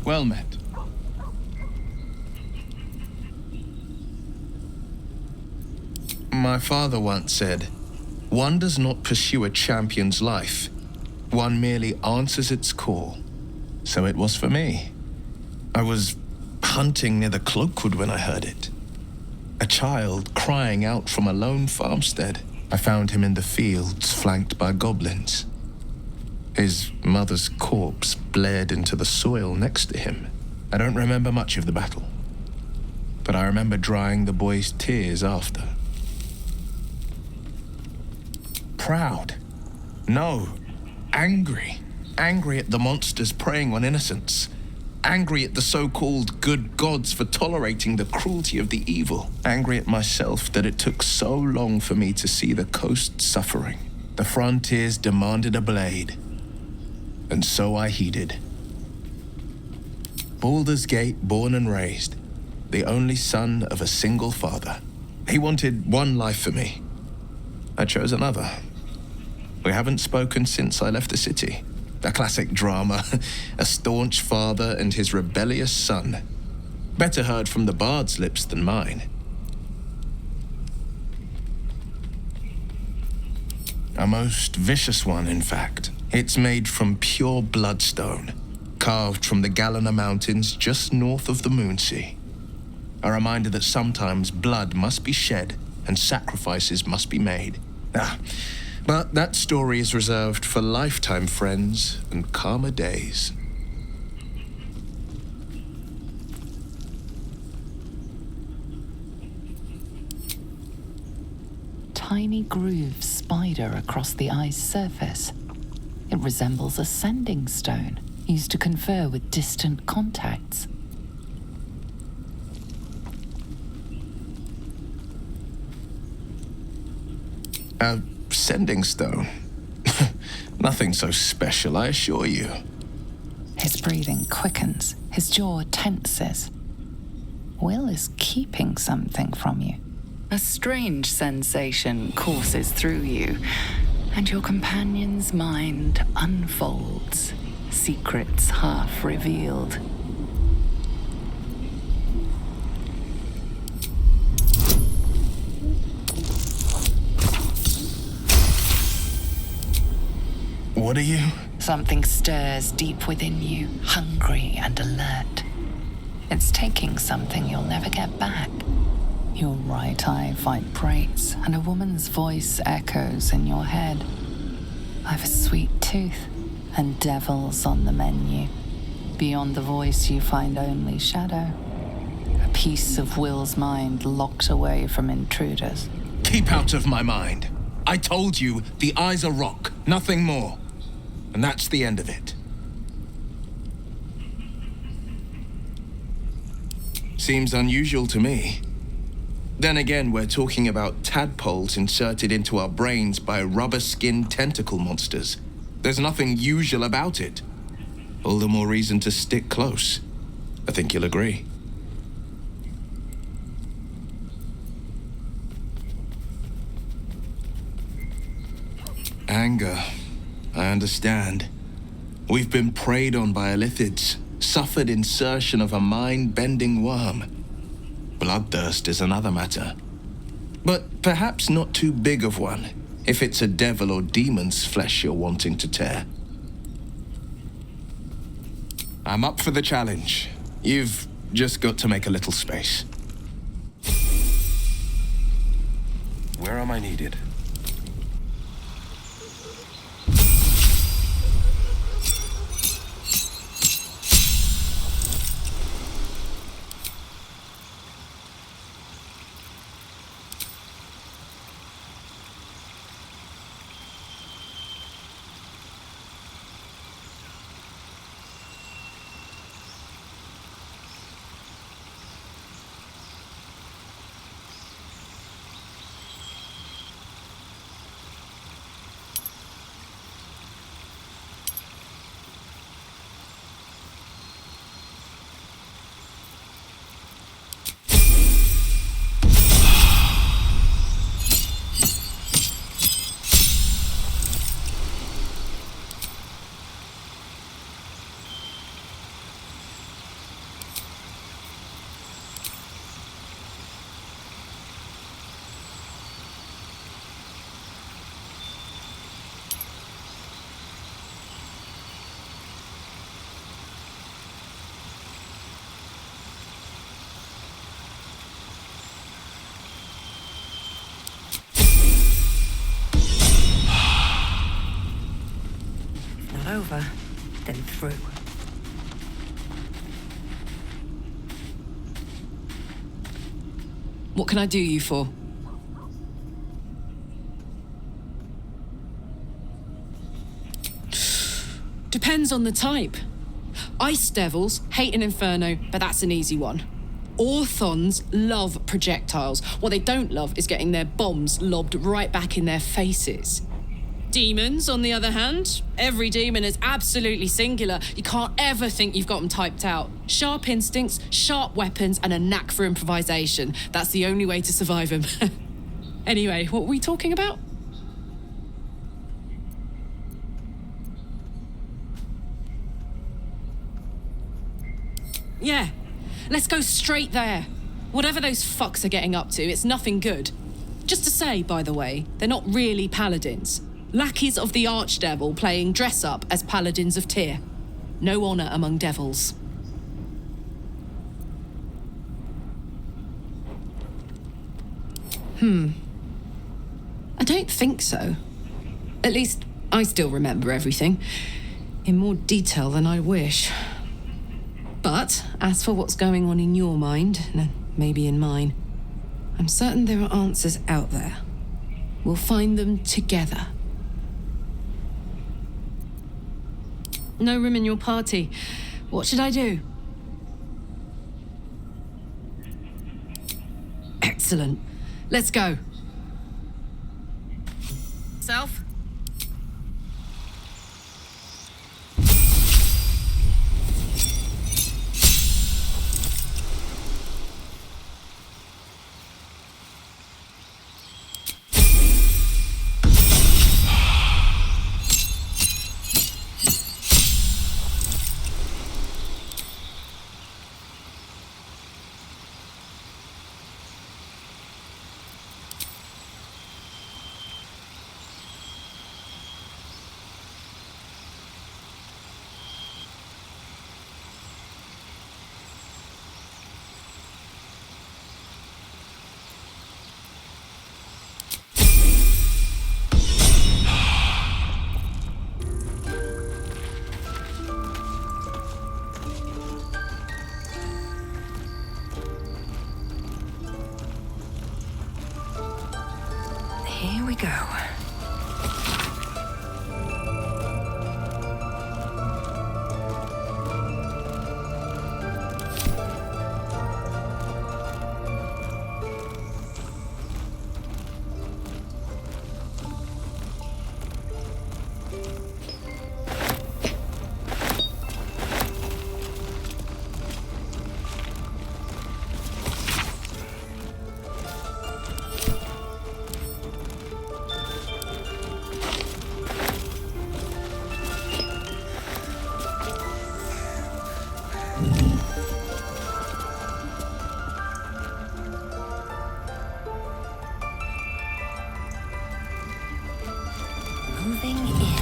Well met. My father once said, "One does not pursue a champion's life. One merely answers its call." So it was for me. I was hunting near the Cloakwood when I heard it. A child crying out from a lone farmstead. I found him in the fields, flanked by goblins. His mother's corpse bled into the soil next to him. I don't remember much of the battle, but I remember drying the boy's tears after. Proud. No. Angry. Angry at the monsters preying on innocents. Angry at the so-called good gods for tolerating the cruelty of the evil. Angry at myself that it took so long for me to see the coast suffering. The frontiers demanded a blade. And so I heeded. Baldur's Gate, born and raised. The only son of a single father. He wanted one life for me. I chose another. We haven't spoken since I left the city. A classic drama. A staunch father and his rebellious son. Better heard from the bard's lips than mine. A most vicious one, in fact. It's made from pure bloodstone, carved from the Galena Mountains just north of the Moonsea. A reminder that sometimes blood must be shed and sacrifices must be made. But that story is reserved for lifetime friends and calmer days. Tiny grooves spider across the eye's surface. It resembles a sending stone used to confer with distant contacts. A sending stone? Nothing so special, I assure you. His breathing quickens, his jaw tenses. Will is keeping something from you. A strange sensation courses through you, and your companion's mind unfolds, secrets half revealed. What are you? Something stirs deep within you, hungry and alert. It's taking something you'll never get back. Your right eye vibrates, and a woman's voice echoes in your head. I've a sweet tooth, and devil's on the menu. Beyond the voice, you find only shadow. A piece of Will's mind locked away from intruders. Keep out of my mind. I told you, the eyes are rock, nothing more. And that's the end of it. Seems unusual to me. Then again, we're talking about tadpoles inserted into our brains by rubber-skinned tentacle monsters. There's nothing usual about it. All the more reason to stick close. I think you'll agree. Anger. I understand. We've been preyed on by illithids, suffered insertion of a mind-bending worm. Bloodthirst is another matter. But perhaps not too big of one, if it's a devil or demon's flesh you're wanting to tear. I'm up for the challenge. You've just got to make a little space. Where am I needed? over, then through. What can I do you for? Depends on the type. Ice devils hate an inferno, but that's an easy one. Orthons love projectiles. What they don't love is getting their bombs lobbed right back in their faces. Demons, on the other hand, every demon is absolutely singular. You can't ever think you've got them typed out. Sharp instincts, sharp weapons, and a knack for improvisation. That's the only way to survive them. Anyway, what were we talking about? Yeah, let's go straight there. Whatever those fucks are getting up to, it's nothing good. Just to say, by the way, they're not really paladins. Lackeys of the Archdevil playing dress-up as paladins of Tyr. No honor among devils. I don't think so. At least, I still remember everything. In more detail than I wish. But, as for what's going on in your mind, and maybe in mine, I'm certain there are answers out there. We'll find them together. No room in your party. What should I do? Excellent. Let's go. Self? Here we go. Moving in.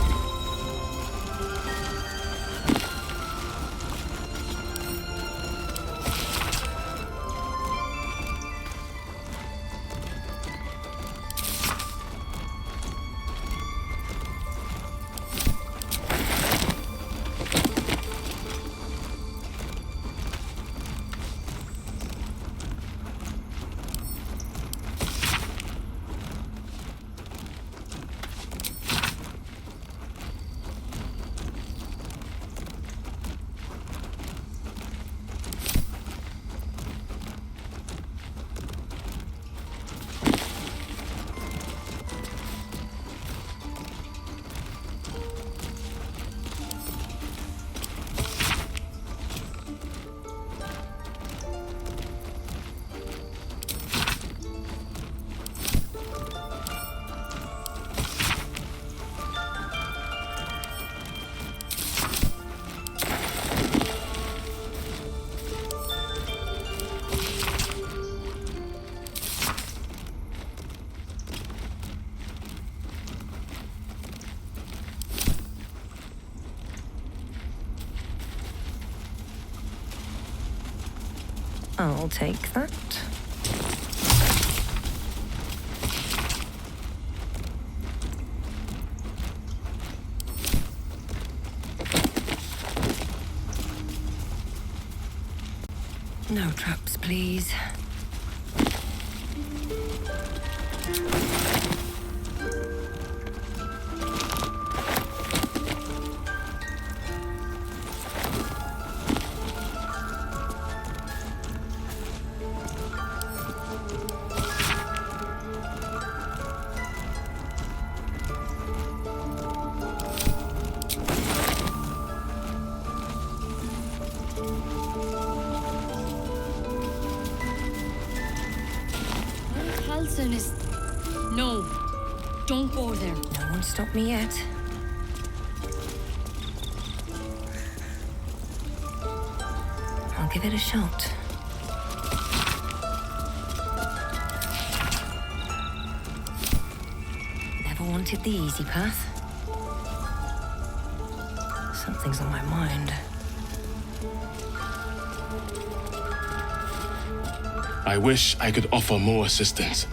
I'll take that. No traps, please. Halson is... No. Don't go there. No one stopped me yet. I'll give it a shot. Never wanted the easy path. Something's on my mind. I wish I could offer more assistance.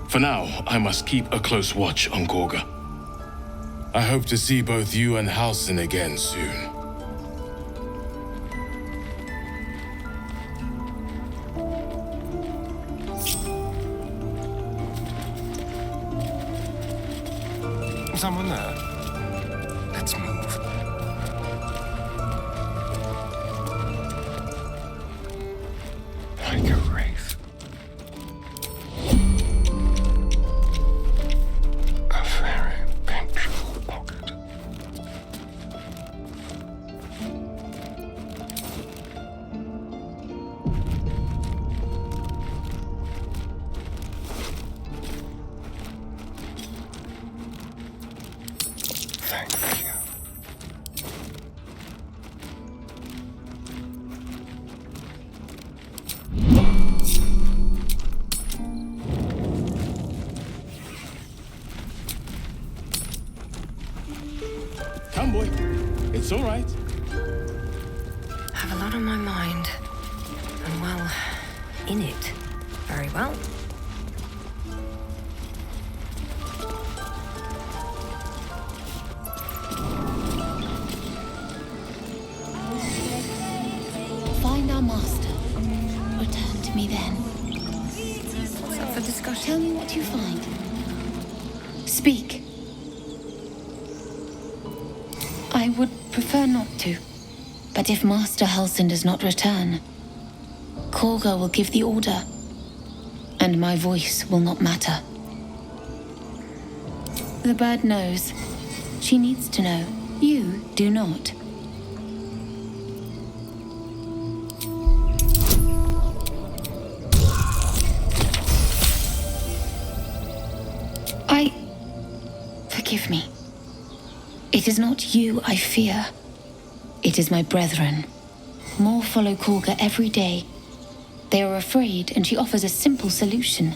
For now, I must keep a close watch on Korga. I hope to see both you and Halsin again soon. Someone there? Let's move. Like a wraith. A very pinchable pocket. Thank you. Come, boy. It's all right. I have a lot on my mind. And well, in it. Very well. Find our master. Return to me then. What's up for discussion? Tell me what you find. Speak. I would prefer not to. But if Master Halsin does not return, Korga will give the order. And my voice will not matter. The bird knows. She needs to know. You do not. Forgive me. It is not you I fear. It is my brethren. More follow Korga every day. They are afraid, and she offers a simple solution.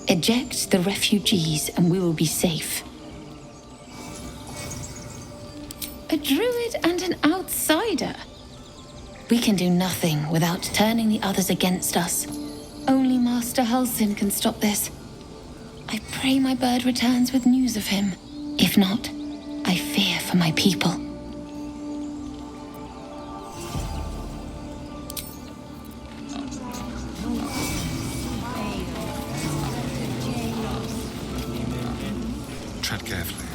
Eject the refugees, and we will be safe. A druid and an outsider. We can do nothing without turning the others against us. Only Master Halsin can stop this. I pray my bird returns with news of him. If not, I fear for my people. Tread carefully.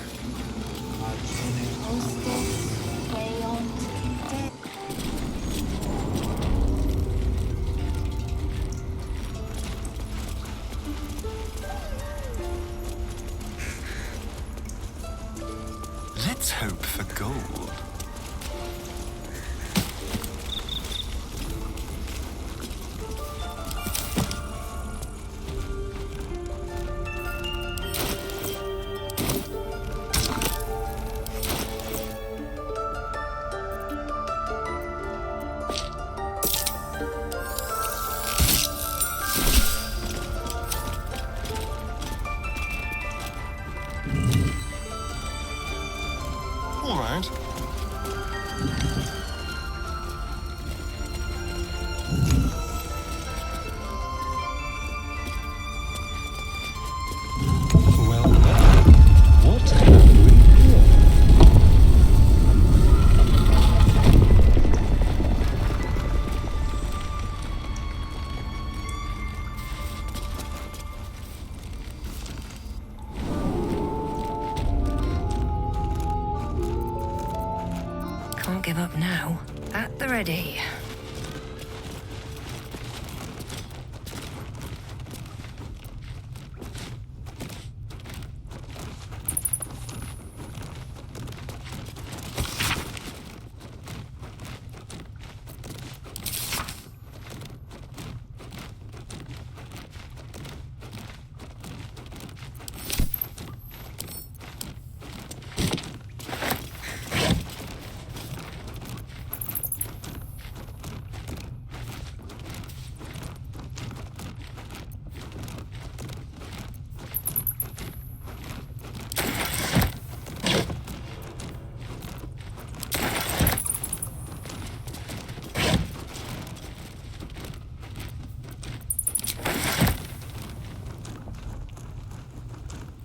Let's hope for gold. All right. Well, what have we here? Can't give up now. At the ready.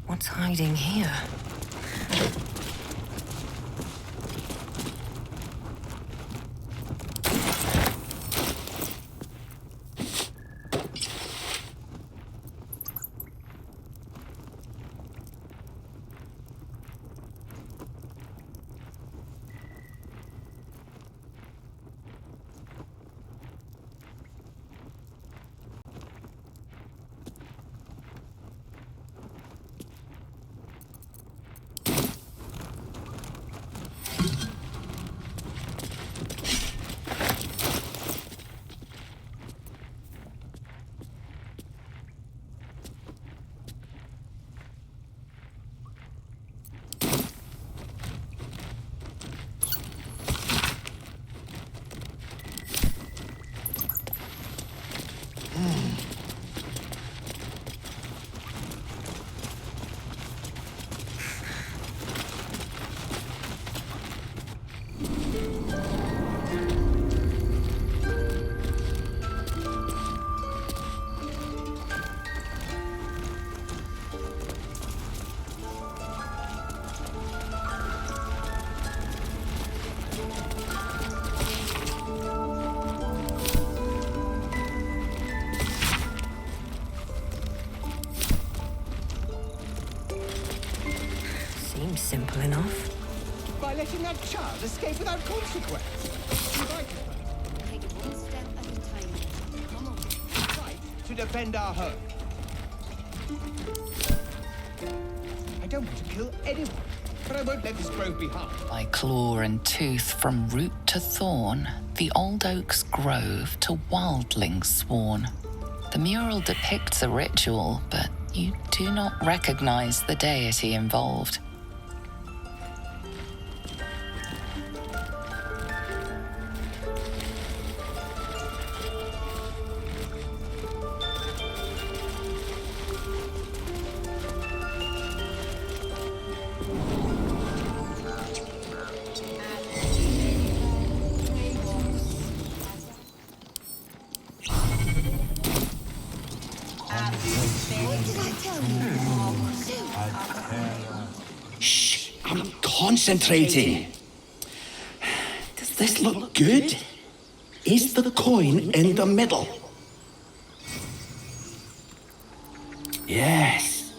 What's hiding here? Seems simple enough. By letting that child escape without consequence. Take it one step at a time. Come on. Fight to defend our home. I don't want to kill anyone, but I won't let this grove be harmed. By claw and tooth from root to thorn, the old oak's grove to wildlings sworn. The mural depicts a ritual, but you do not recognize the deity involved. Shh, I'm concentrating. Does this look good? Is the coin in the middle? Yes.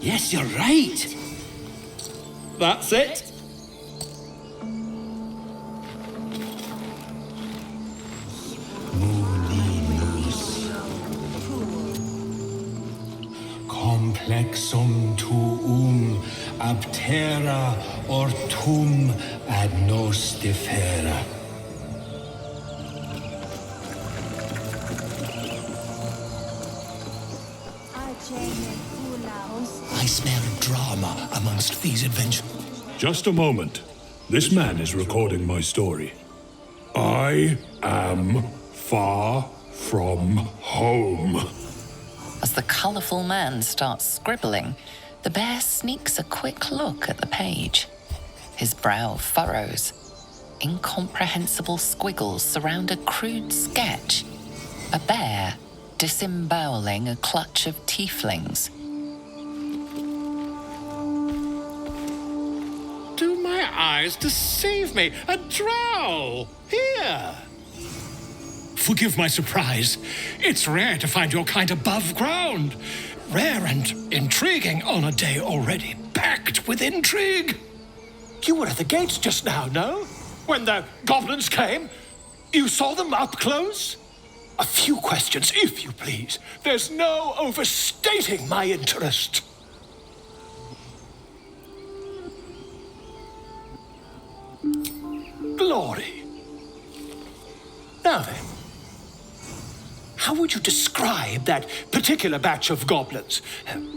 Yes, you're right. That's it. Complexum tuum aptera ortum ad nos defera. I smell drama amongst these adventures. Just a moment. This man is recording my story. I am far from home. As the colourful man starts scribbling, the bear sneaks a quick look at the page. His brow furrows. Incomprehensible squiggles surround a crude sketch. A bear disemboweling a clutch of tieflings. Do my eyes deceive me? A drow! Here! Forgive my surprise. It's rare to find your kind above ground. Rare and intriguing on a day already packed with intrigue. You were at the gates just now, no? When the goblins came, you saw them up close? A few questions, if you please. There's no overstating my interest. Glory. Now then, how would you describe that particular batch of goblins?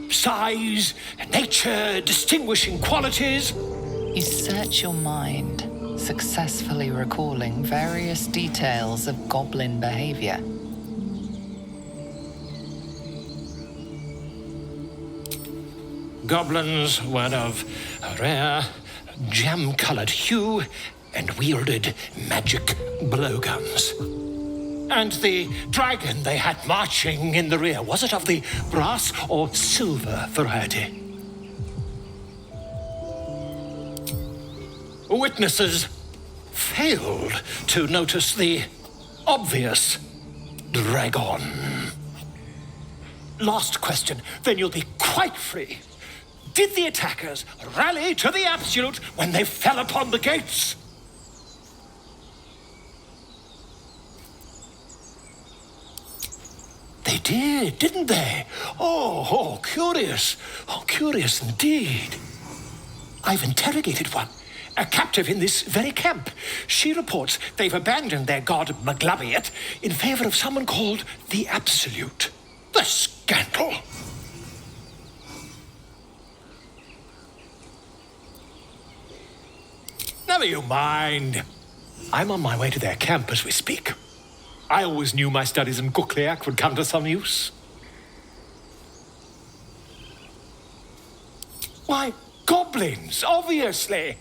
Size, nature, distinguishing qualities? You search your mind, successfully recalling various details of goblin behavior. Goblins were of a rare, jam-colored hue and wielded magic blowguns. And the dragon they had marching in the rear, was it of the brass or silver variety? Witnesses failed to notice the obvious dragon. Last question, then you'll be quite free. Did the attackers rally to the absolute when they fell upon the gates? They did, didn't they? Oh, curious. Oh, curious indeed. I've interrogated one, a captive in this very camp. She reports they've abandoned their god Maglabiet in favor of someone called the Absolute. The scandal! Never you mind. I'm on my way to their camp as we speak. I always knew my studies in Gukliak would come to some use. Why, goblins, obviously.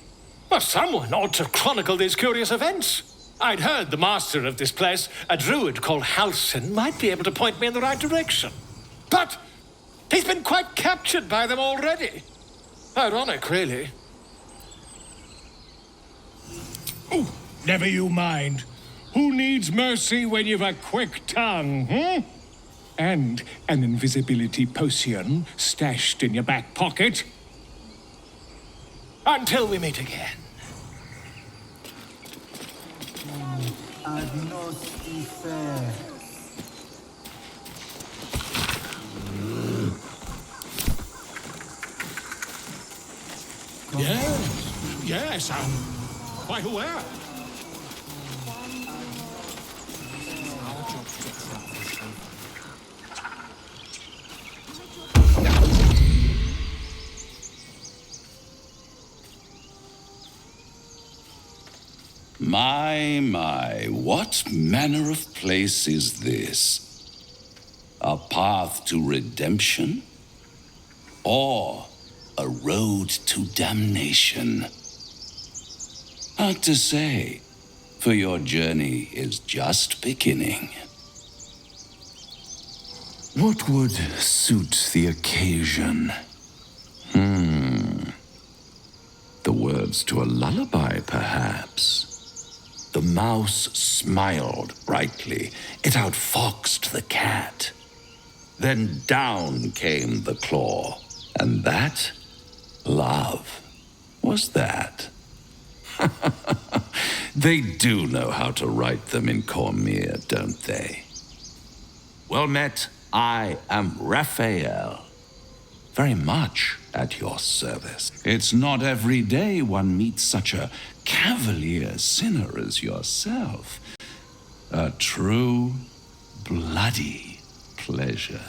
Well, someone ought to chronicle these curious events. I'd heard the master of this place, a druid called Halsin, might be able to point me in the right direction. But he's been quite captured by them already. Ironic, really. Oh, never you mind. Who needs mercy when you've a quick tongue, And an invisibility potion stashed in your back pocket? Until we meet again. Yes, I'm quite aware. My, what manner of place is this? A path to redemption? Or a road to damnation? Hard to say, for your journey is just beginning. What would suit the occasion? The words to a lullaby, perhaps. The mouse smiled brightly. It outfoxed the cat. Then down came the claw. And that, love, was that. They do know how to write them in Cormyr, don't they? Well met, I am Raphael. Very much at your service. It's not every day one meets such a cavalier sinner as yourself. A true, bloody pleasure.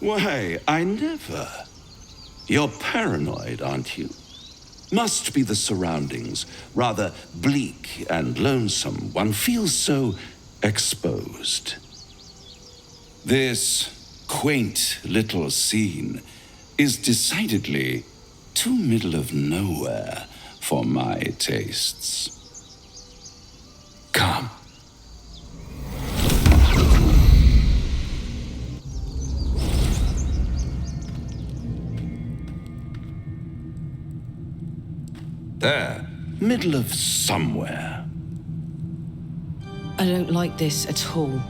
Why, I never. You're paranoid, aren't you? Must be the surroundings, rather bleak and lonesome. One feels so exposed. This quaint little scene is decidedly too middle of nowhere for my tastes. Come. There, middle of somewhere. I don't like this at all.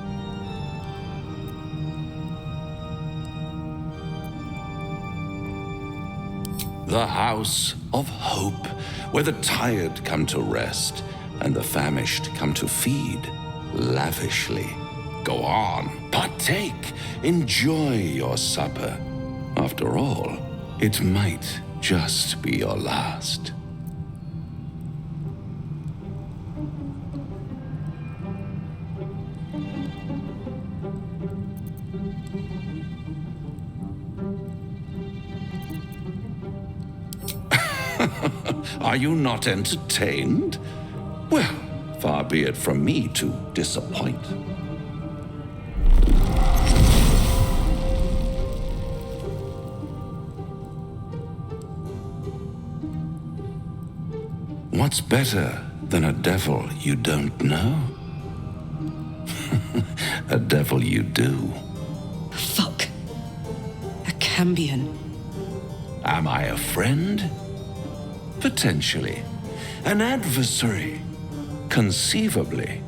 The House of Hope, where the tired come to rest and the famished come to feed lavishly. Go on, partake, enjoy your supper. After all, it might just be your last. Are you not entertained? Well, far be it from me to disappoint. What's better than a devil you don't know? A devil you do. Fuck. A Cambion. Am I a friend? Potentially. An adversary? Conceivably.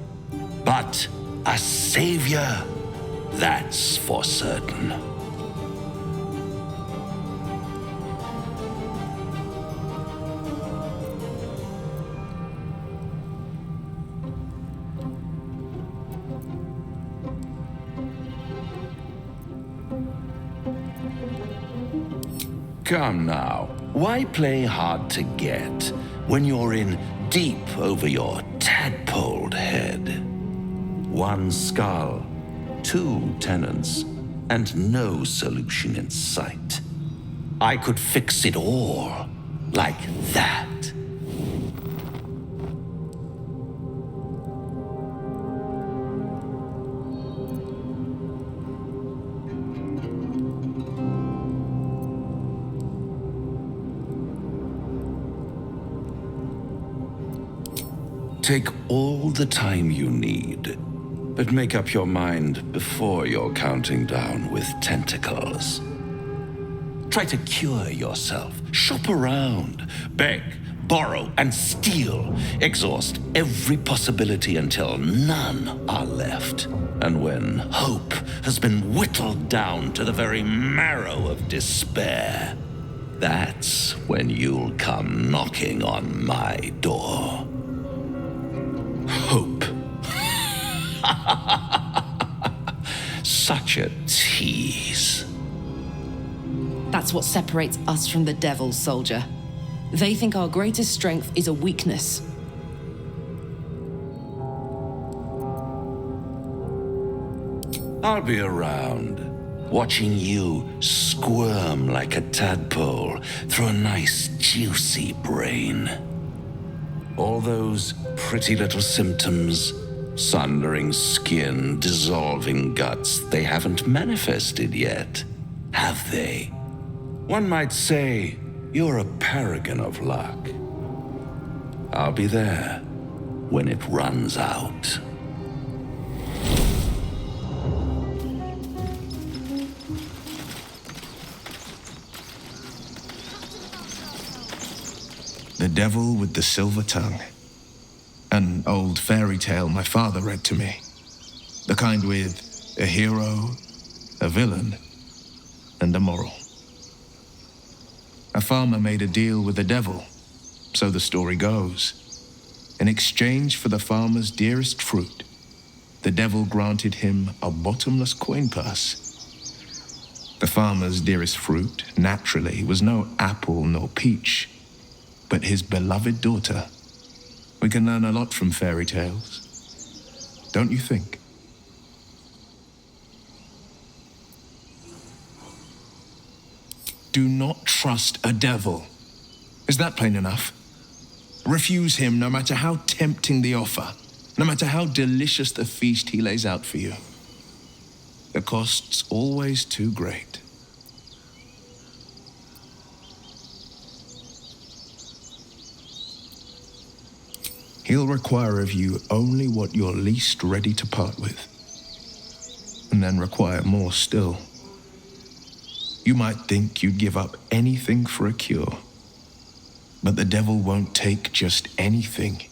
But a savior? That's for certain. Come now, why play hard to get when you're in deep over your tadpoled head? One skull, two tenants, and no solution in sight. I could fix it all like that. Take all the time you need, but make up your mind before you're counting down with tentacles. Try to cure yourself. Shop around. Beg, borrow, and steal. Exhaust every possibility until none are left. And when hope has been whittled down to the very marrow of despair, that's when you'll come knocking on my door. Hope. Such a tease. That's what separates us from the devils, soldier. They think our greatest strength is a weakness. I'll be around, watching you squirm like a tadpole through a nice, juicy brain. All those pretty little symptoms, sundering skin, dissolving guts, they haven't manifested yet, have they? One might say you're a paragon of luck. I'll be there when it runs out. The Devil with the Silver Tongue. An old fairy tale my father read to me. The kind with a hero, a villain, and a moral. A farmer made a deal with the devil, so the story goes. In exchange for the farmer's dearest fruit, the devil granted him a bottomless coin purse. The farmer's dearest fruit, naturally, was no apple nor peach, but his beloved daughter. We can learn a lot from fairy tales, don't you think? Do not trust a devil. Is that plain enough? Refuse him no matter how tempting the offer, no matter how delicious the feast he lays out for you. The cost's always too great. He'll require of you only what you're least ready to part with, and then require more still. You might think you'd give up anything for a cure, but the devil won't take just anything.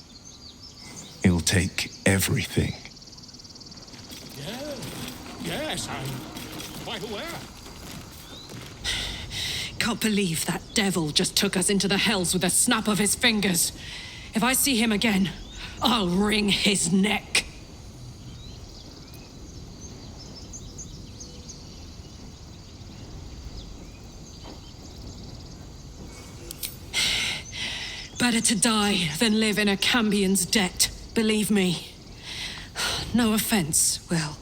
He'll take everything. Yes, I'm quite aware. Can't believe that devil just took us into the hells with a snap of his fingers. If I see him again, I'll wring his neck. Better to die than live in a Cambion's debt, believe me. No offense, Will.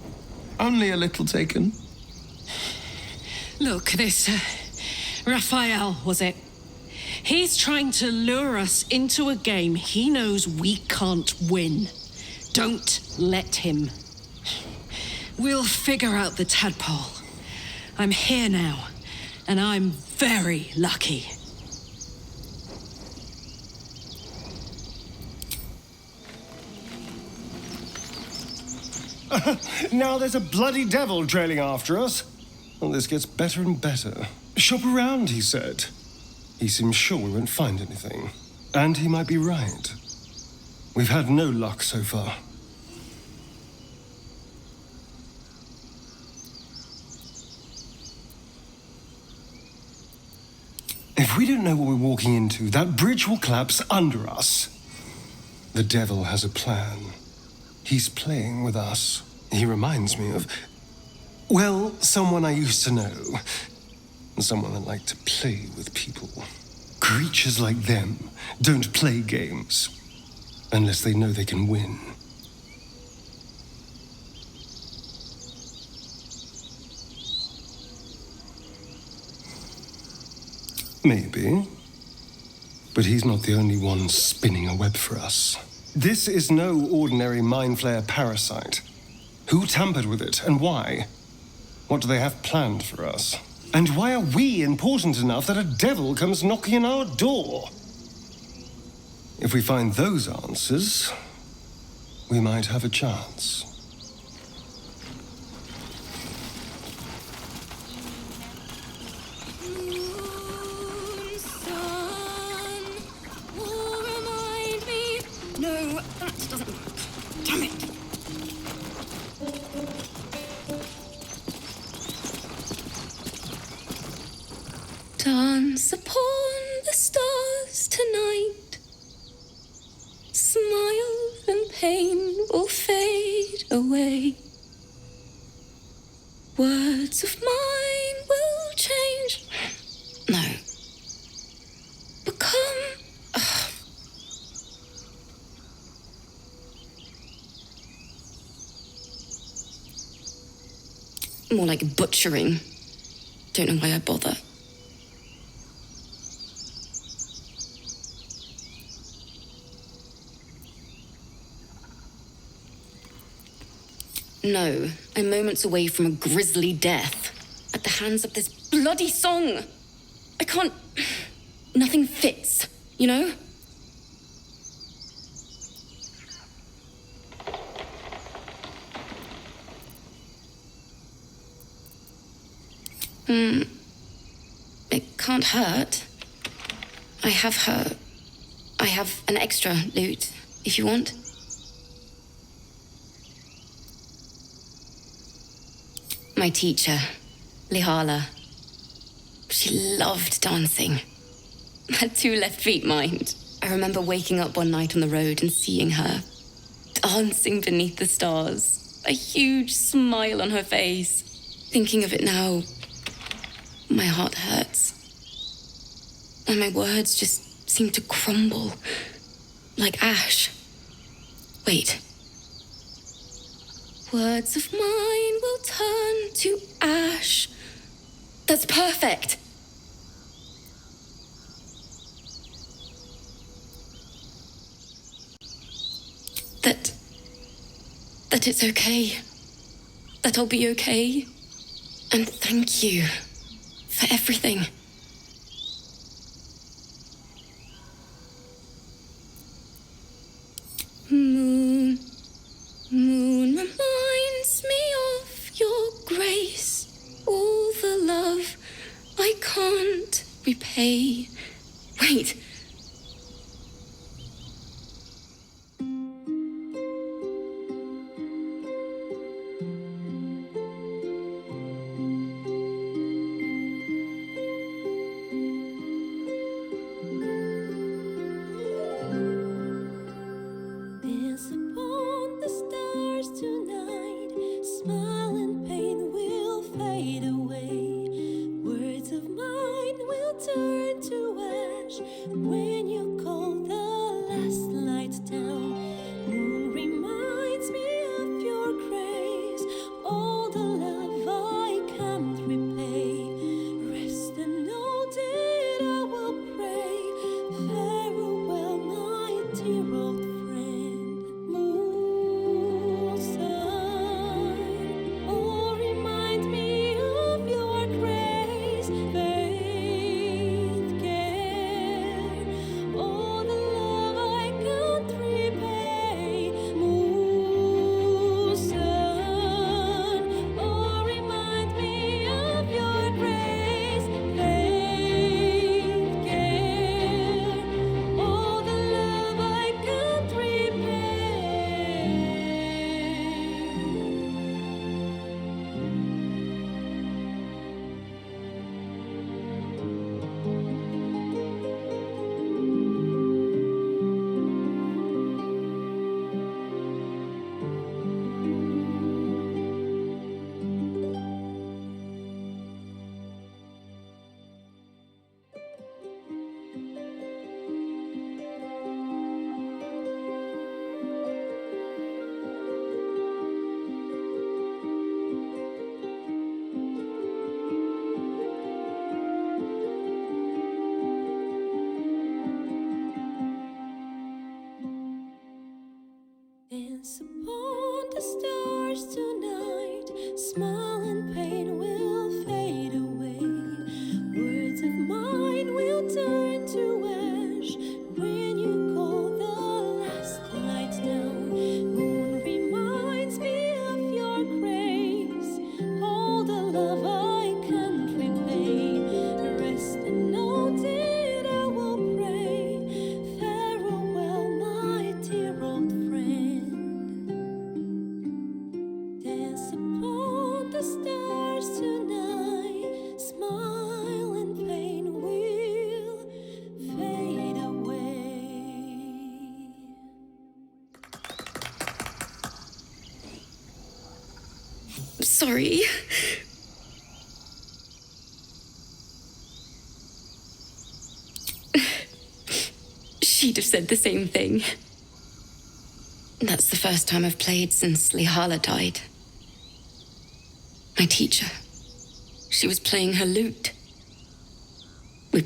Only a little taken. Look, this Raphael, was it? He's trying to lure us into a game he knows we can't win. Don't let him. We'll figure out the tadpole. I'm here now, and I'm very lucky. Now there's a bloody devil trailing after us. Well, this gets better and better. Shop around, he said. He seems sure we won't find anything. And he might be right. We've had no luck so far. If we don't know what we're walking into, that bridge will collapse under us. The devil has a plan. He's playing with us. He reminds me of, well, someone I used to know. Someone that liked to play with people. Creatures like them don't play games unless they know they can win. Maybe. But he's not the only one spinning a web for us. This is no ordinary mind flayer parasite. Who tampered with it, and why? What do they have planned for us? And why are we important enough that a devil comes knocking on our door? If we find those answers, we might have a chance. No, that doesn't work. Damn it. Dance upon the stars tonight. Smile and pain will fade away. Words of mine will change. No. Become. More like butchering. Don't know why I bother. No, I'm moments away from a grisly death. At the hands of this bloody song. I can't. Nothing fits, you know? It can't hurt. I have an extra loot, if you want. My teacher, Lihala. She loved dancing. Had 2 left feet, mind. I remember waking up one night on the road and seeing her dancing beneath the stars, a huge smile on her face. Thinking of it now, my heart hurts. And my words just seem to crumble like ash. Wait. Words of mine will turn to ash. That's perfect. That it's okay. That I'll be okay. And thank you for everything. Moon, moon reminds me of your grace. All the love I can't repay. Wait. stars tonight. Smile and pain will fade away. Words of mine will turn to ash when you call the last light down. Moon reminds me of your grace. All the love I can't repay. Rest and know that I will pray. Farewell, my dear old friend. Dance upon the stars tonight. Smile and pain will fade away. Sorry. She'd have said the same thing. That's the first time I've played since Lihala died. My teacher. She was playing her lute. We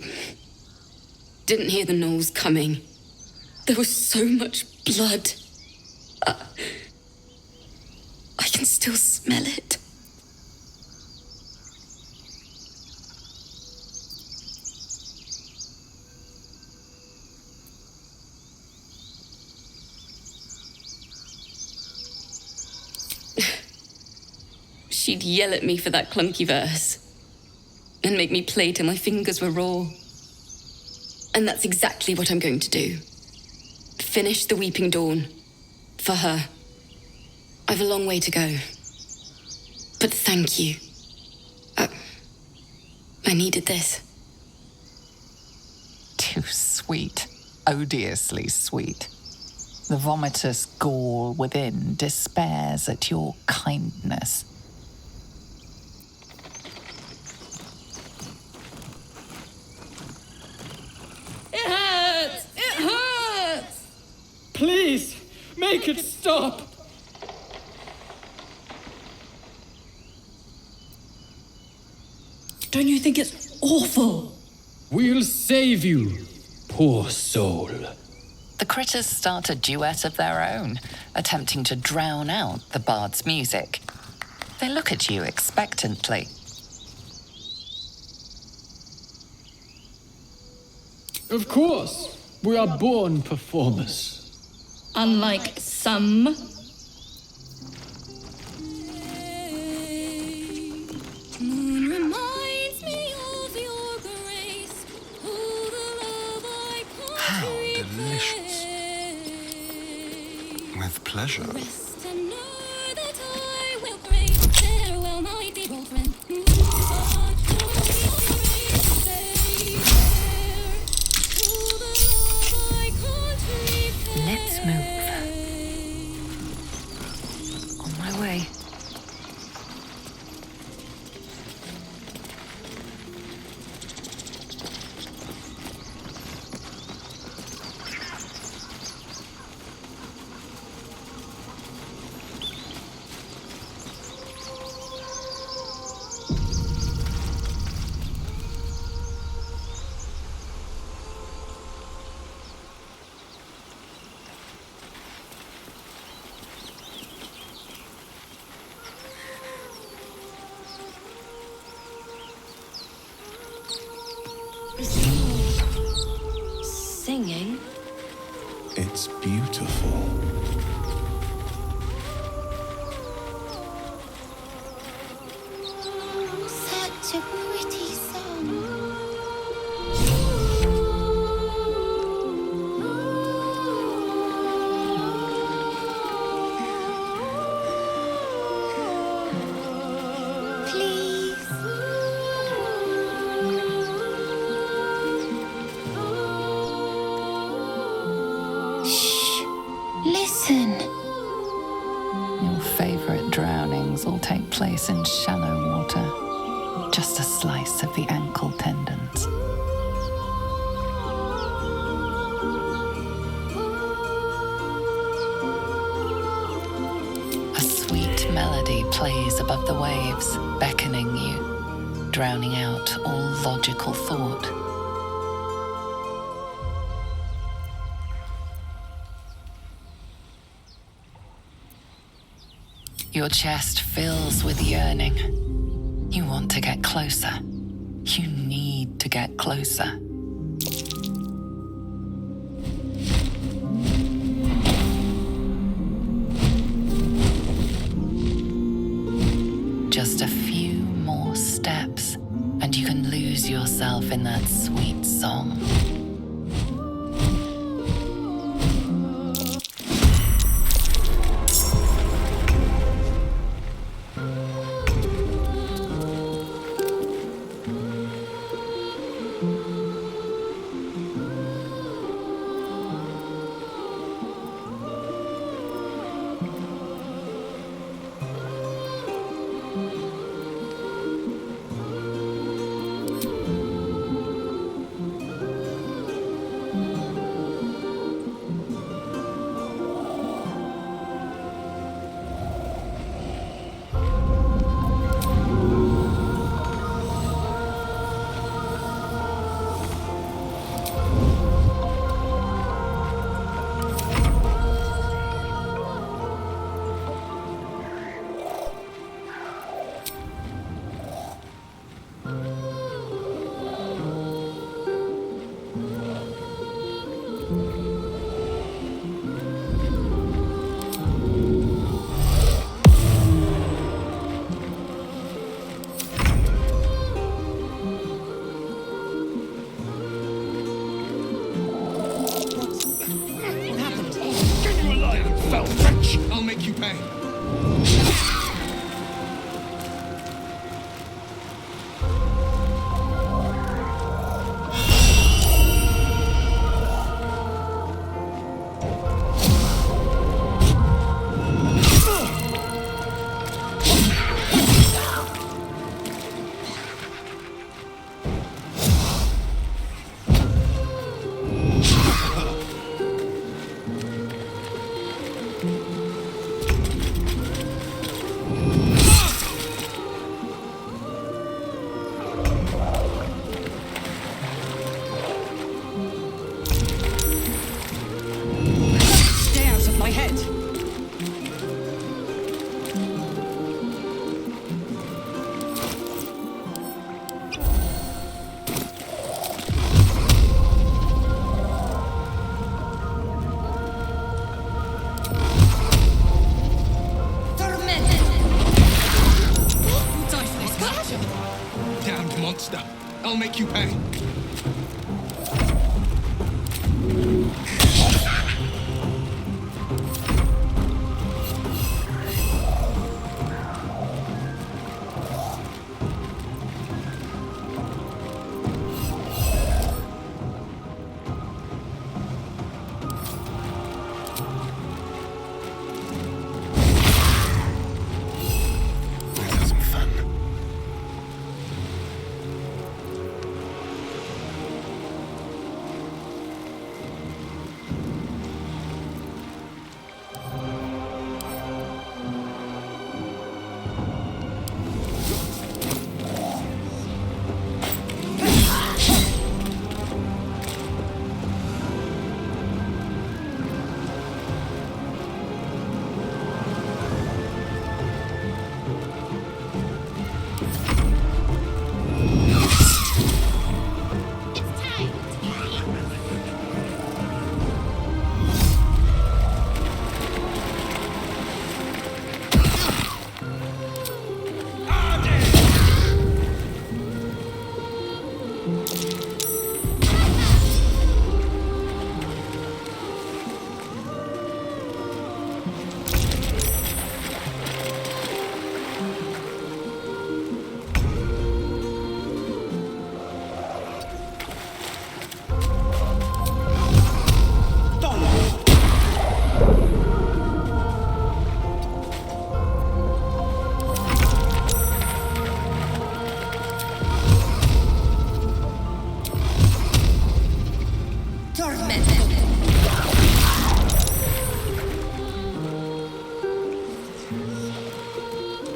didn't hear the gnolls coming. There was so much blood. I can still smell it. She'd yell at me for that clunky verse and make me play till my fingers were raw. And that's exactly what I'm going to do. Finish the Weeping Dawn. For her. I've a long way to go. But thank you. I needed this. Too sweet. Odiously sweet. The vomitous gall within despairs at your kindness. It hurts! It hurts! Please, make it stop! Don't you think it's awful? We'll save you, poor soul. The critters start a duet of their own, attempting to drown out the bard's music. They look at you expectantly. Of course, we are born performers. Unlike some. Moon reminds me of your grace. All the love I can't How repay. delicious. With pleasure. Rest and know that I will pray. Farewell, my dear old friend. Moon, watch your grace. All the love I can't repay. Let's move. On my way. Singing? It's beautiful. Such a pretty song. Please. Shh. Listen. Your favorite drownings all take place in shallow water. Just a slice of the ankle tendons. A sweet melody plays above the waves, beckoning you, drowning out all logical thought. Your chest fills with yearning. You want to get closer. You need to get closer. Just a few more steps, and you can lose yourself in that sweet song. I'll make you pay. Monster. I'll make you pay.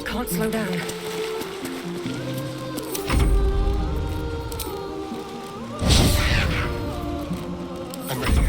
Can't slow down. I'm ready.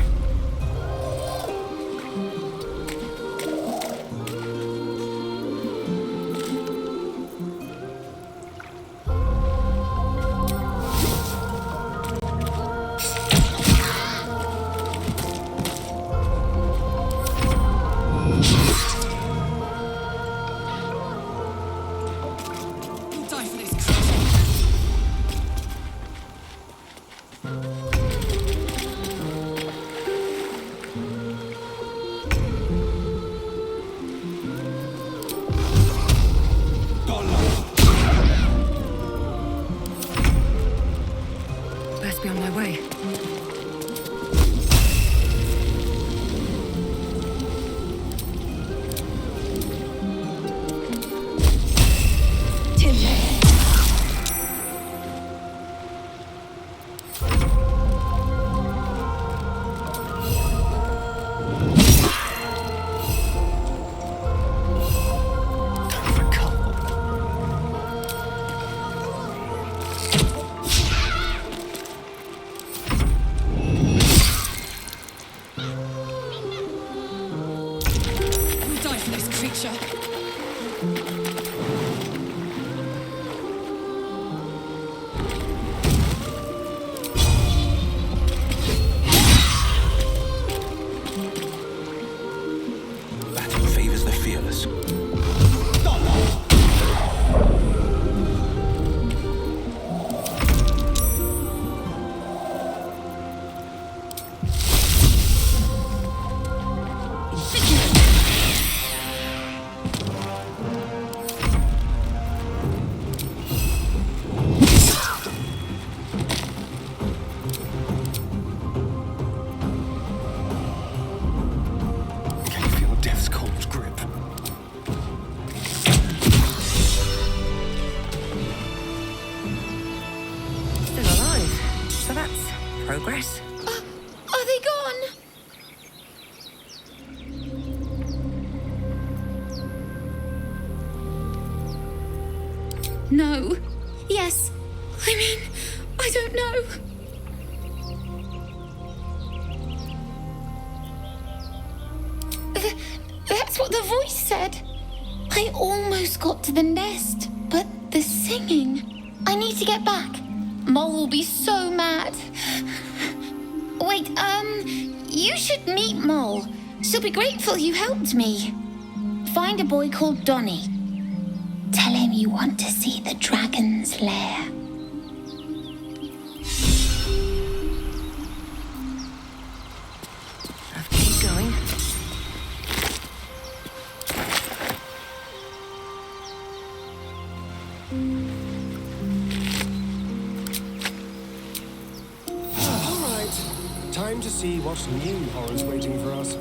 Progress? Are they gone? No. Yes. I mean, I don't know. That's what the voice said. I almost got to the nest, but the singing. I need to get back. Mole will be so mad. Wait, you should meet Mole. She'll be grateful you helped me. Find a boy called Donny. Tell him you want to see the dragon's lair. Keep going. All right. Time to see what new horror's waiting for us.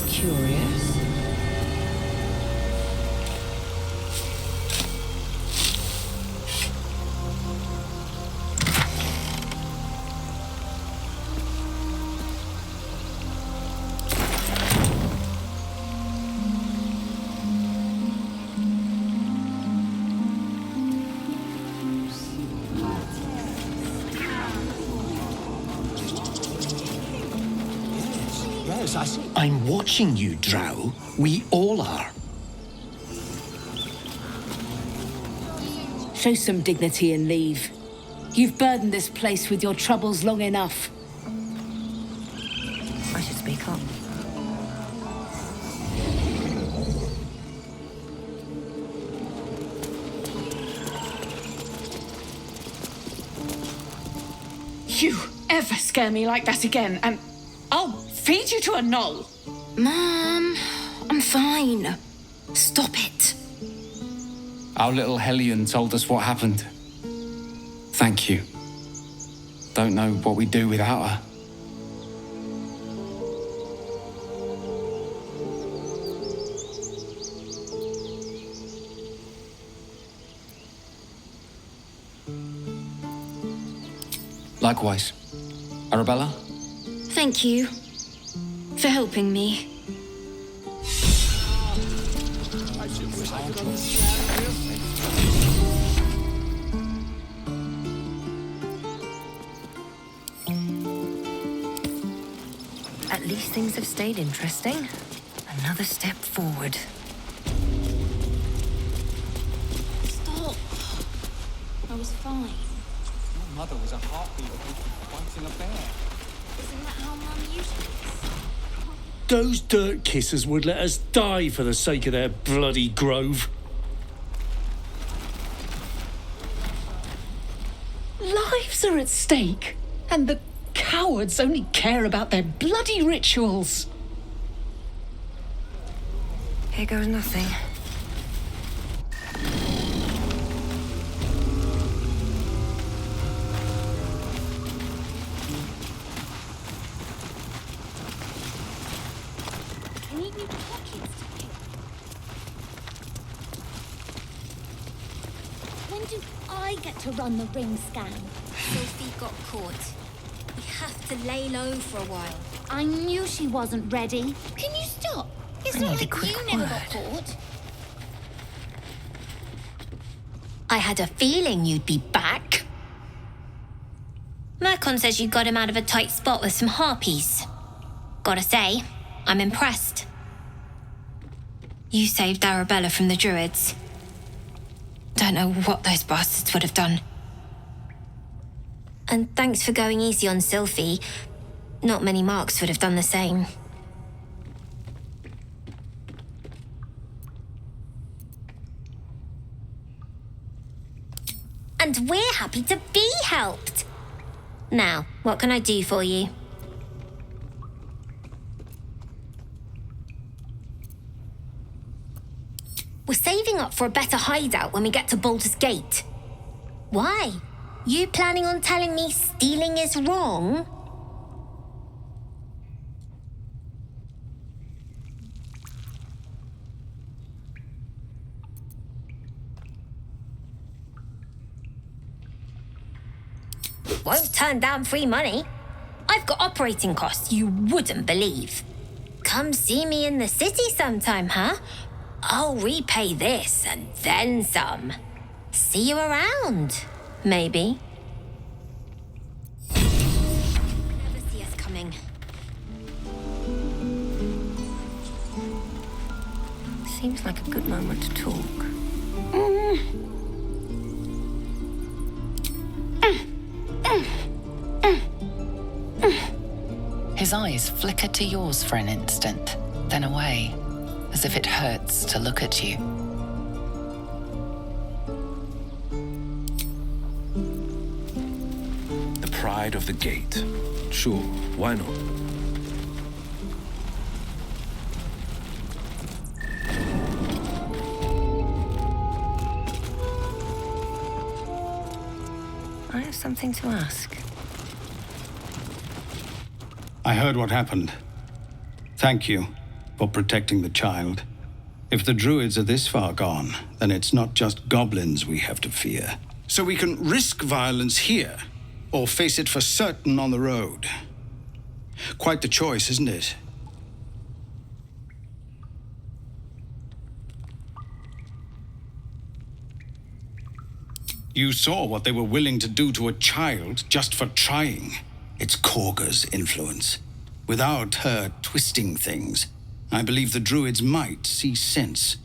Curious. Yes, I see. I'm watching you, Drow. We all are. Show some dignity and leave. You've burdened this place with your troubles long enough. I should speak up. You ever scare me like that again, and I'll feed you to a gnoll. Mom, I'm fine. Stop it. Our little Hellion told us what happened. Thank you. Don't know what we'd do without her. Likewise. Arabella? Thank you for helping me. At least things have stayed interesting. Another step forward. Stop. I was fine. Your mother was a heartbeat of fighting a bear. Isn't that how Mum usually is? Those dirt kissers would let us die for the sake of their bloody grove. Lives are at stake, and the cowards only care about their bloody rituals. Here goes nothing. I need new pockets to pick. When do I get to run the ring scan? Sophie got caught. We have to lay low for a while. I knew she wasn't ready. Can you stop? It's not like you never got caught. I had a feeling you'd be back. Archon says you got him out of a tight spot with some harpies. Gotta say, I'm impressed. You saved Arabella from the Druids. Don't know what those bastards would have done. And thanks for going easy on Sylphie. Not many marks would have done the same. And we're happy to be helped. Now, what can I do for you? We're saving up for a better hideout when we get to Baldur's Gate. Why? You planning on telling me stealing is wrong? Won't turn down free money. I've got operating costs you wouldn't believe. Come see me in the city sometime, huh? I'll repay this and then some. See you around, maybe. Never see us coming. Seems like a good moment to talk. His eyes flicker to yours for an instant, then away, as if it hurts to look at you. The pride of the gate. Sure, why not? I have something to ask. I heard what happened. Thank you for protecting the child. If the druids are this far gone, then it's not just goblins we have to fear. So we can risk violence here, or face it for certain on the road. Quite the choice, isn't it? You saw what they were willing to do to a child just for trying. It's Korga's influence. Without her twisting things, I believe the druids might see sense.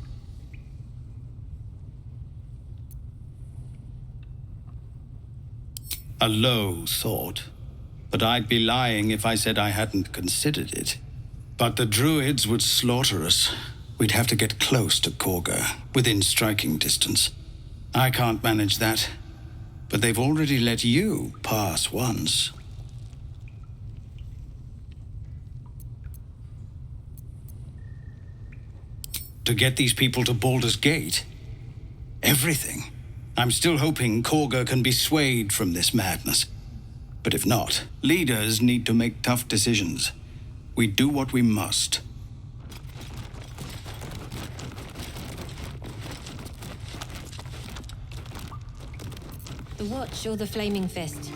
A low thought, but I'd be lying if I said I hadn't considered it. But the druids would slaughter us. We'd have to get close to Korga, within striking distance. I can't manage that, but they've already let you pass once. To get these people to Baldur's Gate? Everything. I'm still hoping Korga can be swayed from this madness. But if not, leaders need to make tough decisions. We do what we must. The watch or the flaming fist?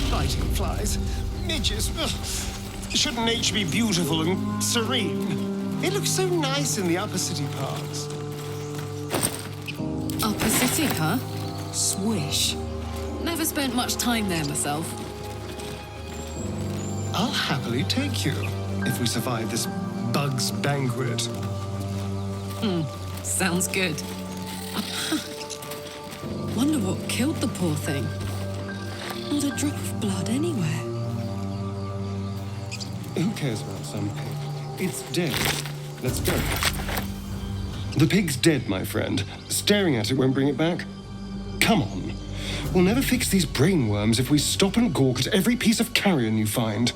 Fighting flies, midges. Ugh. Shouldn't nature be beautiful and serene? It looks so nice in the upper city parks. Upper City, huh? Swish. Never spent much time there myself. I'll happily take you if we survive this bug's banquet. Sounds good. Wonder what killed the poor thing. Not a drop of blood anywhere. Who cares about some pig? It's dead. Let's go. The pig's dead, my friend. Staring at it won't bring it back. Come on. We'll never fix these brainworms if we stop and gawk at every piece of carrion you find.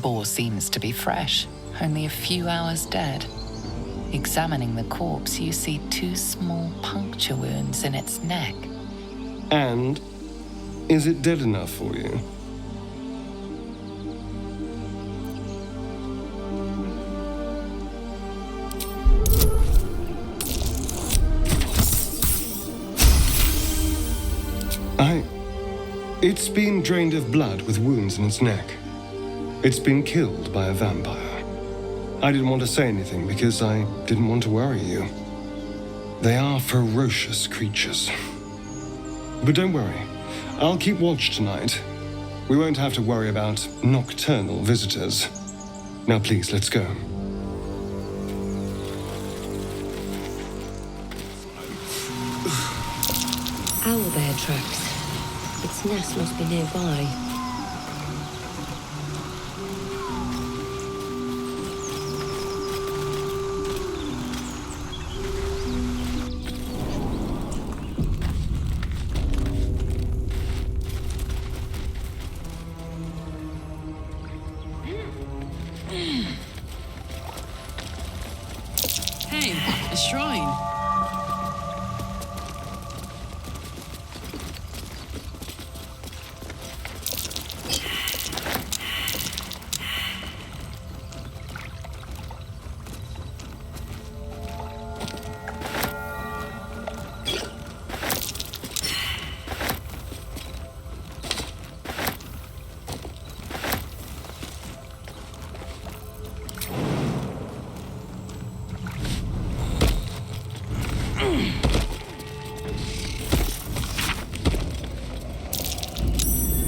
spore seems to be fresh, only a few hours dead. Examining the corpse, you see 2 small puncture wounds in its neck. And is it dead enough for you? It's been drained of blood with wounds in its neck. It's been killed by a vampire. I didn't want to say anything because I didn't want to worry you. They are ferocious creatures. But don't worry, I'll keep watch tonight. We won't have to worry about nocturnal visitors. Now please, let's go. Owlbear tracks. Its nest must be nearby. Hey, a shrine.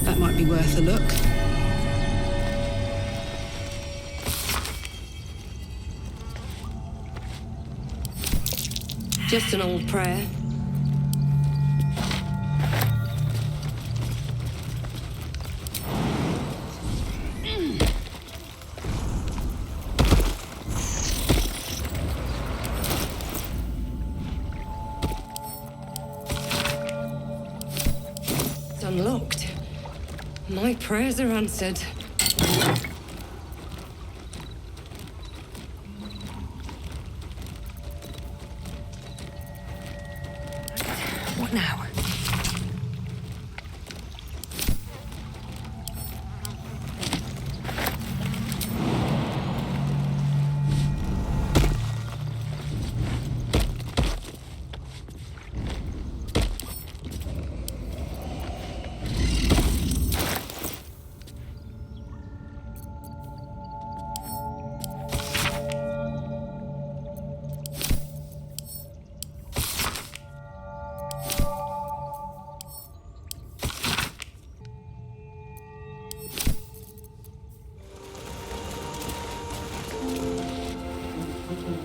That might be worth a look. Just an old prayer. It's unlocked. My prayers are answered. What now?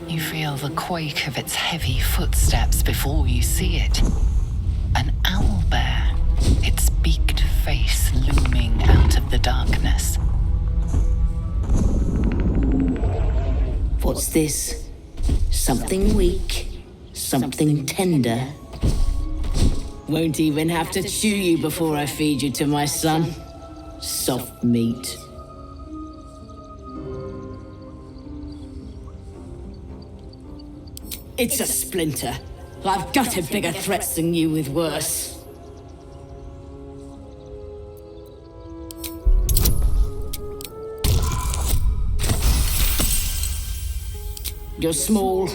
You feel the quake of its heavy footsteps before you see it. An owlbear, its beaked face looming out of the darkness. What's this? Something weak, something tender. Won't even have to chew you before I feed you to my son. Soft meat. It's a splinter. I've gutted bigger threats than you with worse. You're small,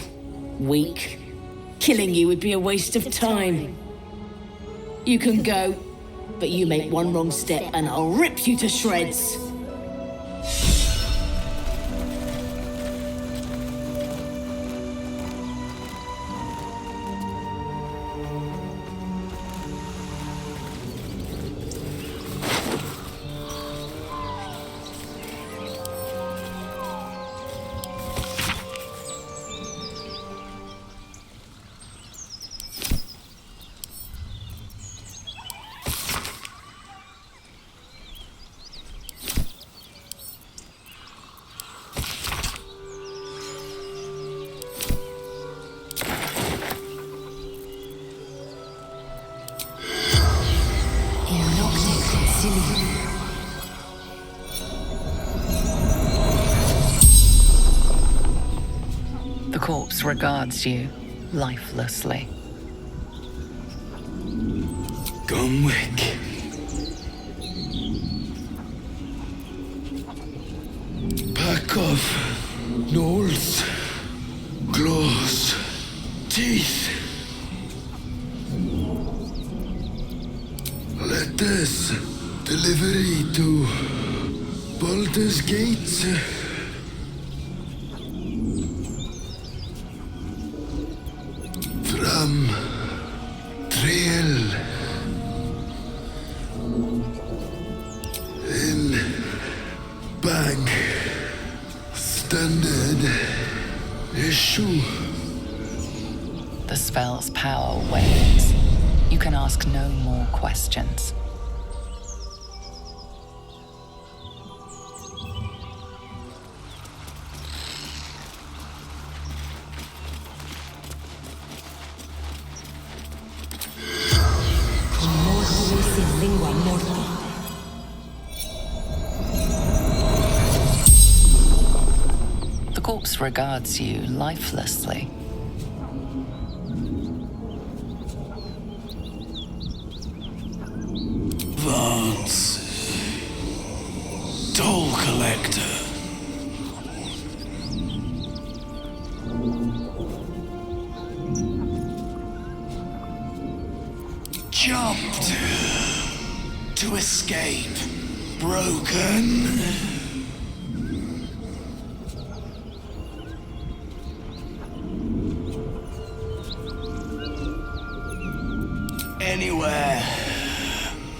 weak. Killing you would be a waste of time. You can go, but you make one wrong step and I'll rip you to shreds. corpse regards you lifelessly. Gunwick. Pack of gnolls, claws, teeth. Letters, delivery to Baldur's Gate. From Trail. In Bank. Standard issue. The spell's power wanes. You can ask no more questions. The corpse regards you lifelessly. Vance. Toll collector. Jumped. To escape. Broken. Anywhere.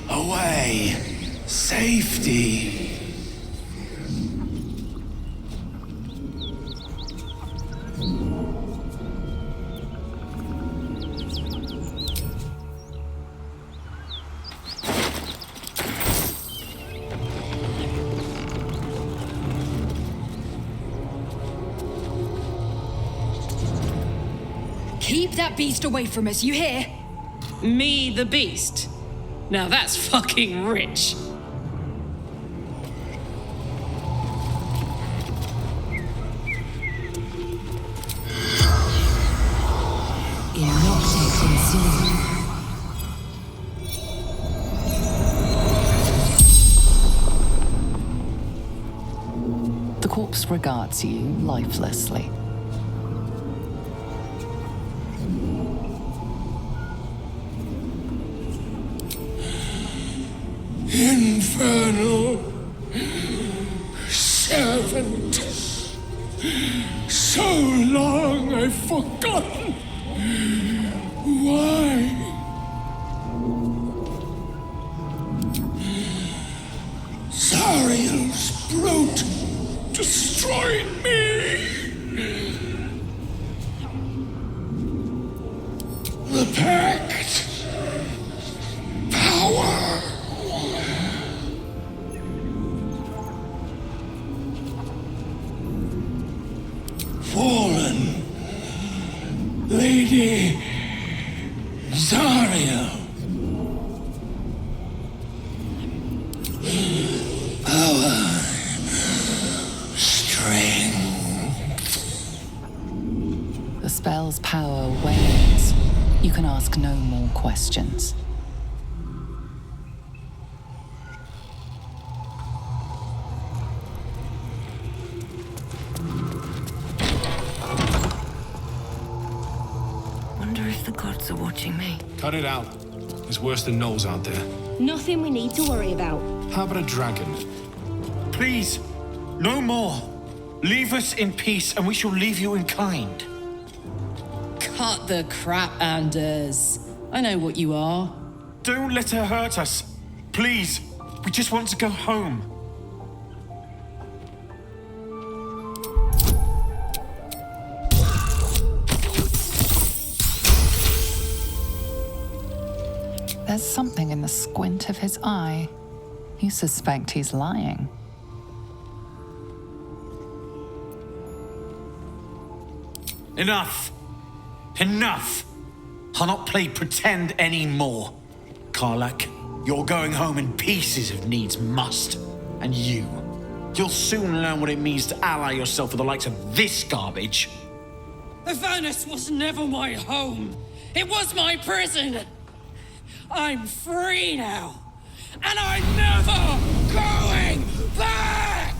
Away. Safety. Keep that beast away from us, you hear? Me, the beast? Now that's fucking rich. The corpse regards you lifelessly. Infernal servant. So long I've forgotten why. Zariel's brute destroyed me. The pact. Power. Fallen Lady Zariel. Power, strength. The spell's power wanes. You can ask no more questions. Wonder if the gods are watching me. Cut it out. There's worse than gnolls out there. Nothing we need to worry about. How about a dragon? Please, no more. Leave us in peace and we shall leave you in kind. Cut the crap, Anders. I know what you are. Don't let her hurt us. Please, we just want to go home. There's something in the squint of his eye. You suspect he's lying. Enough! Enough! I'll not play pretend anymore. Karlak, you're going home in pieces if needs must. And you'll soon learn what it means to ally yourself with the likes of this garbage. Avernus was never my home. It was my prison. I'm free now. And I'm never going back!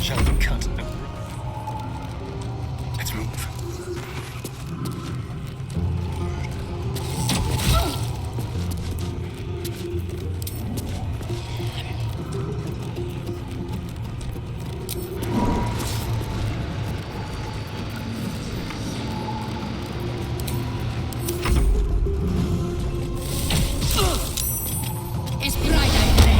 Shall we cut? Let's move. It's bright out there.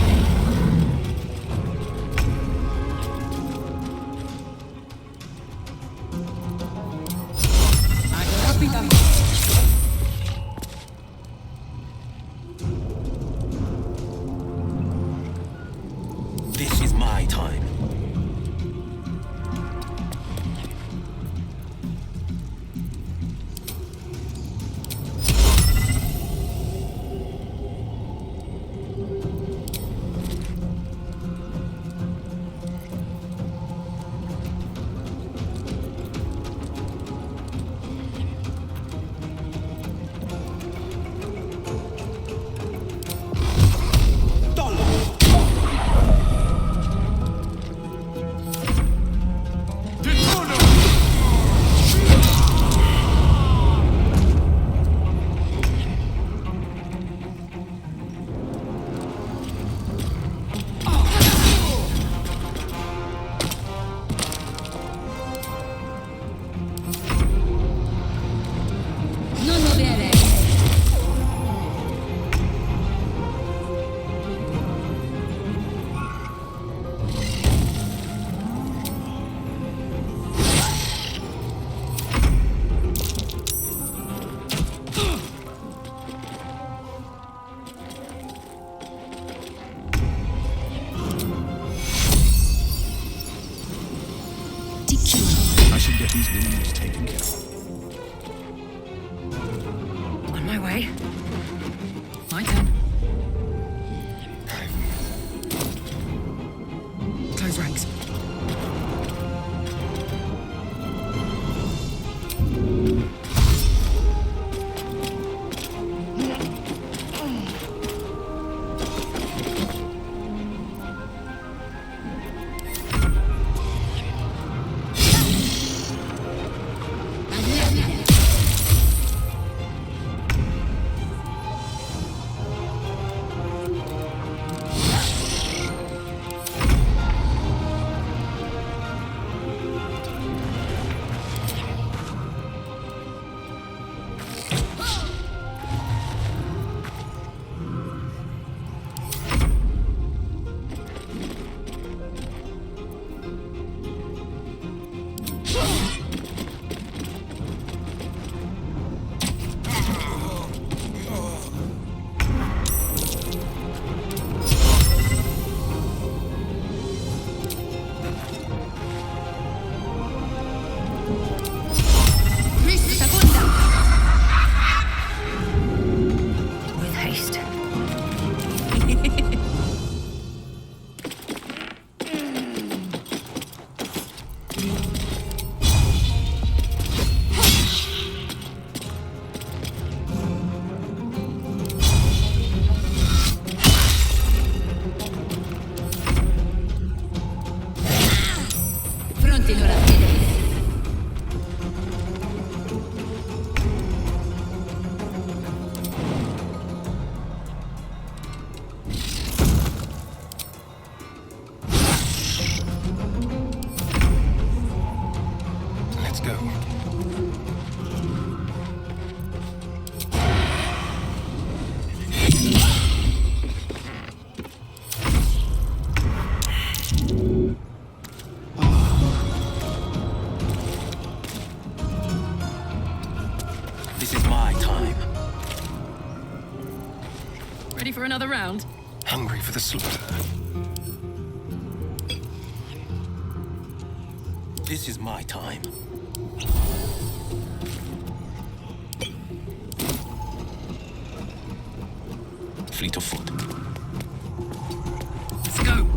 This is my time. I should get these wounds taken care of. On my way. My turn. Close ranks. With haste. Pronti l'orazione. Let's go. This is my time. Ready for another round? Hungry for the slaughter. This is my time. fleet of foot. Let's go!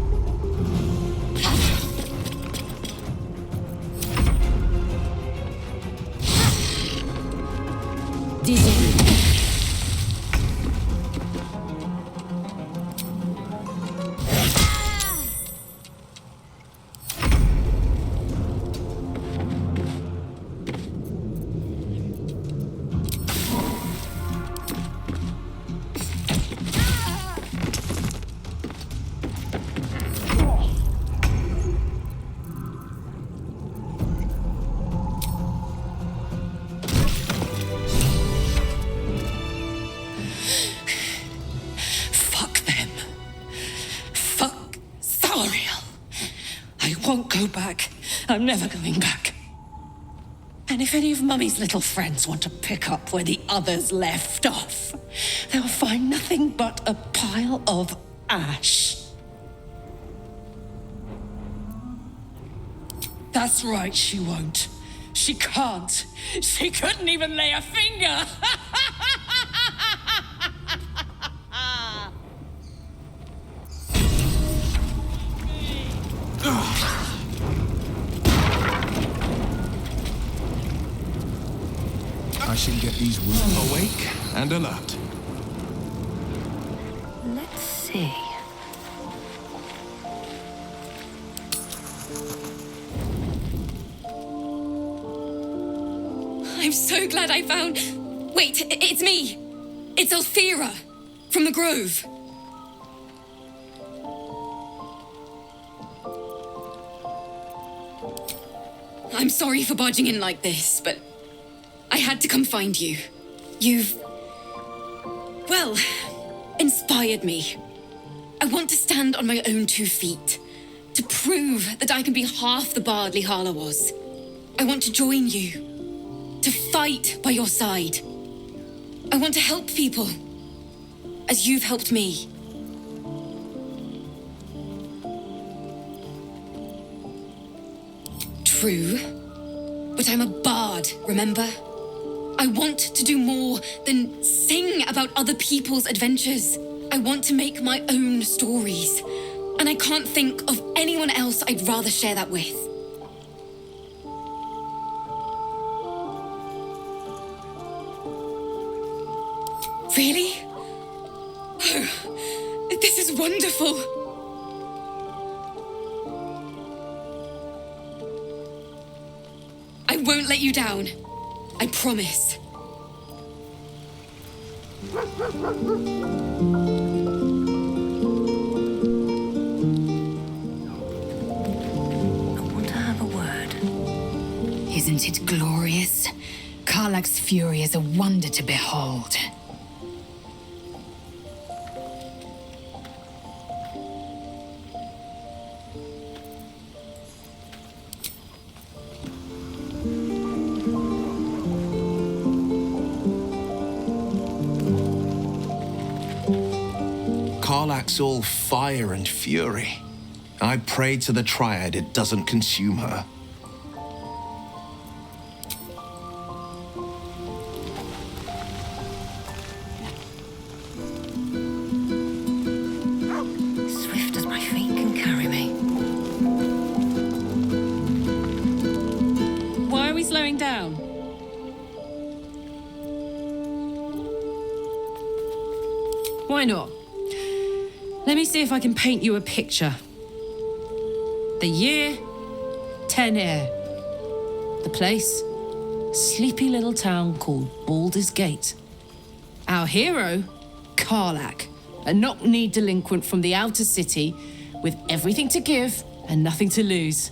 Won't go back. I'm never going back. And if any of Mummy's little friends want to pick up where the others left off, they'll find nothing but a pile of ash. That's right, she won't. She can't. She couldn't even lay a finger. I shall get these wounds awake and alert. Let's see. I'm so glad I found... Wait, it's me. It's Althera from the Grove. I'm sorry for barging in like this, but I had to come find you. You've... well, inspired me. I want to stand on my own 2 feet, to prove that I can be half the bard Lihala was. I want to join you, to fight by your side. I want to help people, as you've helped me. True, but I'm a bard, remember? I want to do more than sing about other people's adventures. I want to make my own stories, and I can't think of anyone else I'd rather share that with. Really? Oh, this is wonderful. I won't let you down. I promise. I want to have a word. Isn't it glorious? Karlach's fury is a wonder to behold. Karlach's all fire and fury. I pray to the Triad it doesn't consume her. Swift as my feet can carry me. Why are we slowing down? Why not? Let me see if I can paint you a picture. The year, 10 Air. The place, sleepy little town called Baldur's Gate. Our hero, Karlach, a knock-kneed delinquent from the outer city with everything to give and nothing to lose.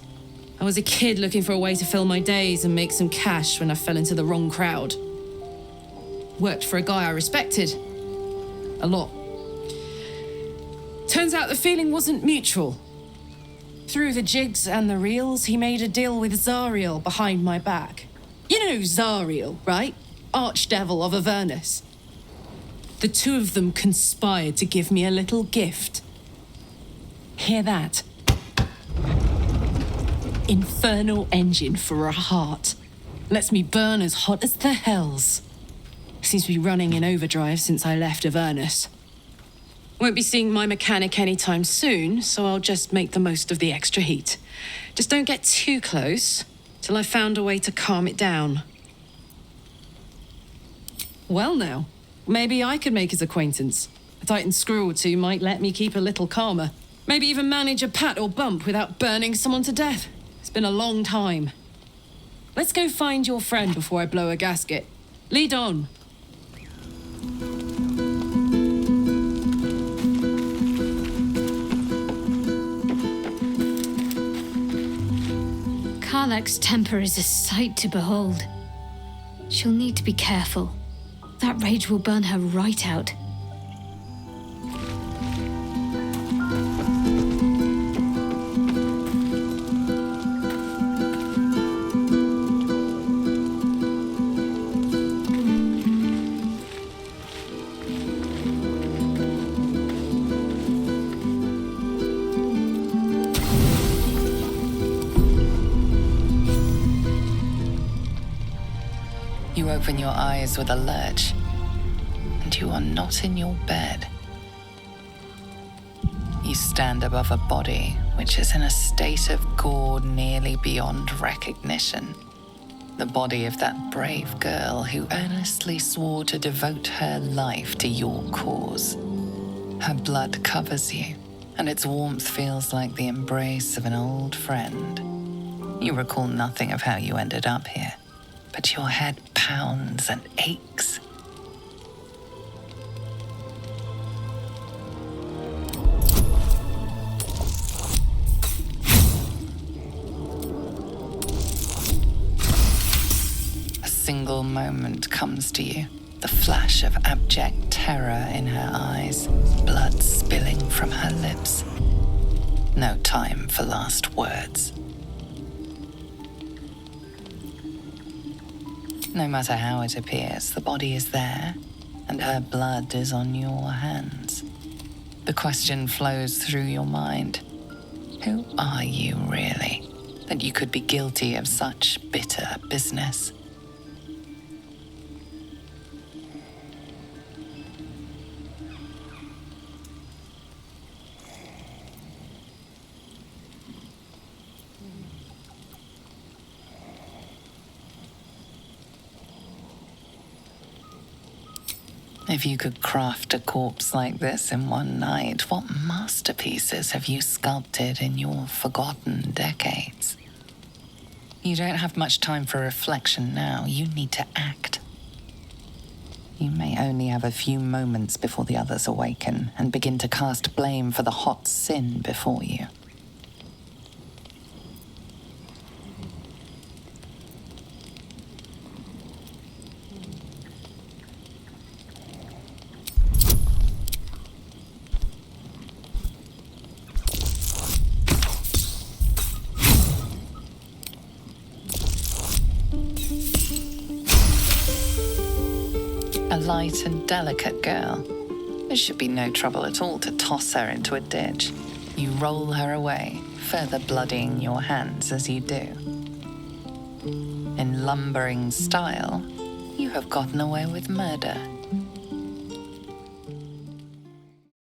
I was a kid looking for a way to fill my days and make some cash when I fell into the wrong crowd. Worked for a guy I respected. A lot. Turns out the feeling wasn't mutual. Through the jigs and the reels, he made a deal with Zariel behind my back. You know Zariel, right? Archdevil of Avernus. The 2 of them conspired to give me a little gift. Hear that? Infernal engine for a heart. Lets me burn as hot as the hells. Seems to be running in overdrive since I left Avernus. Won't be seeing my mechanic anytime soon, so I'll just make the most of the extra heat. Just don't get too close till I've found a way to calm it down. Well now, maybe I could make his acquaintance. A Titan screw or two might let me keep a little calmer. Maybe even manage a pat or bump without burning someone to death. It's been a long time. Let's go find your friend before I blow a gasket. Lead on. Karlach's temper is a sight to behold. She'll need to be careful. That rage will burn her right out. You open your eyes with a lurch, and you are not in your bed. You stand above a body which is in a state of gore nearly beyond recognition. The body of that brave girl who earnestly swore to devote her life to your cause. Her blood covers you, and its warmth feels like the embrace of an old friend. You recall nothing of how you ended up here, but your head pounds and aches. A single moment comes to you, the flash of abject terror in her eyes, blood spilling from her lips. No time for last words. No matter how it appears, the body is there, and her blood is on your hands. The question flows through your mind. Who are you, really, that you could be guilty of such bitter business? If you could craft a corpse like this in one night, what masterpieces have you sculpted in your forgotten decades? You don't have much time for reflection now. You need to act. You may only have a few moments before the others awaken and begin to cast blame for the hot sin before you. A light and delicate girl. There should be no trouble at all to toss her into a ditch. You roll her away, further bloodying your hands as you do. In lumbering style, you have gotten away with murder.